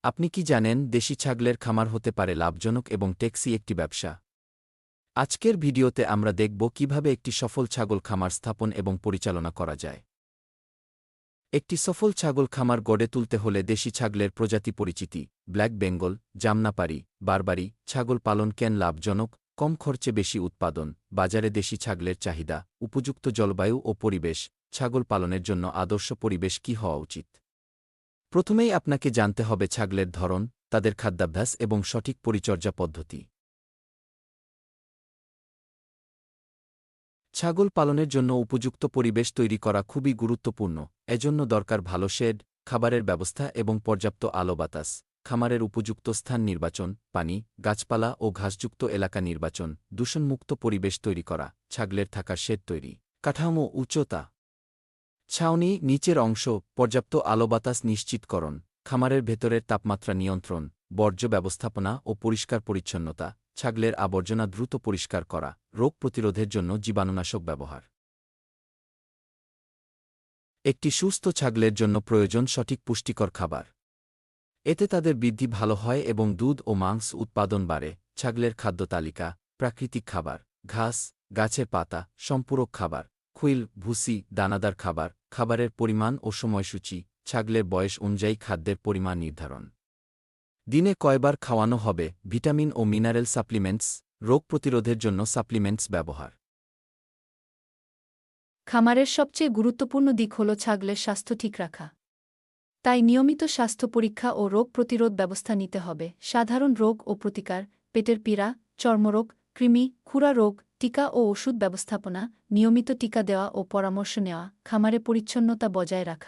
আপনি কি জানেন দেশি ছাগলের খামার হতে পারে লাভজনক এবং টেকসই একটি ব্যবসা? আজকের ভিডিওতে আমরা দেখব কিভাবে একটি সফল ছাগল খামার স্থাপন এবং পরিচালনা করা যায়। একটি সফল ছাগল খামার গড়ে তুলতে হলে দেশি ছাগলের প্রজাতি পরিচিতি, ব্ল্যাক বেঙ্গল, জামনাপারি, বারবারি ছাগল পালন কেন লাভজনক, কম খরচে বেশি উৎপাদন, বাজারে দেশি ছাগলের চাহিদা, উপযুক্ত জলবায়ু ও পরিবেশ, ছাগল পালনের জন্য আদর্শ পরিবেশ কী হওয়া উচিত। প্রথমেই আপনাকে জানতে হবে ছাগলের ধরন, তাদের খাদ্যাভ্যাস এবং সঠিক পরিচর্যা পদ্ধতি। ছাগল পালনের জন্য উপযুক্ত পরিবেশ তৈরি করা খুবই গুরুত্বপূর্ণ। এজন্য দরকার ভালো শেড, খাবারের ব্যবস্থা এবং পর্যাপ্ত আলো বাতাস। খামারের উপযুক্ত স্থান নির্বাচন, পানি, গাছপালা ও ঘাসযুক্ত এলাকা নির্বাচন, দূষণমুক্ত পরিবেশ তৈরি করা, ছাগলের থাকার শেড তৈরি, কাঠামো, উচ্চতা, ছাউনি, নিচের অংশ, পর্যাপ্ত আলো বাতাস নিশ্চিতকরণ, খামারের ভেতরের তাপমাত্রা নিয়ন্ত্রণ, বর্জ্য ব্যবস্থাপনা ও পরিষ্কার পরিচ্ছন্নতা, ছাগলের আবর্জনা দ্রুত পরিষ্কার করা, রোগ প্রতিরোধের জন্য জীবাণুনাশক ব্যবহার। একটি সুস্থ ছাগলের জন্য প্রয়োজন সঠিক পুষ্টিকর খাবার। এতে তাদের বৃদ্ধি ভালো হয় এবং দুধ ও মাংস উৎপাদন বাড়ে। ছাগলের খাদ্য তালিকা: প্রাকৃতিক খাবার, ঘাস, গাছের পাতা, সম্পূরক খাবার, খুইল, ভুসি, দানাদার খাবার, খাবারের পরিমাণ ও সময়সূচি, ছাগলের বয়স অনুযায়ী খাদ্যের পরিমাণ নির্ধারণ। দিনে কয়বার খাওয়ানো হবে, ভিটামিন ও মিনারেল সাপ্লিমেন্টস, রোগ প্রতিরোধের জন্য সাপ্লিমেন্টস ব্যবহার। খামারের সবচেয়ে গুরুত্বপূর্ণ দিক হল ছাগলের স্বাস্থ্য ঠিক রাখা। তাই নিয়মিত স্বাস্থ্য পরীক্ষা ও রোগ প্রতিরোধ ব্যবস্থা নিতে হবে। সাধারণ রোগ ও প্রতিকার, পেটের পীড়া, চর্মরোগ, কৃমি, খুরা রোগ, টিকা ও ওষুধ ব্যবস্থাপনা, নিয়মিত টিকা দেওয়া ও পরামর্শ নেওয়া, খামারে পরিচ্ছন্নতা বজায় রাখা।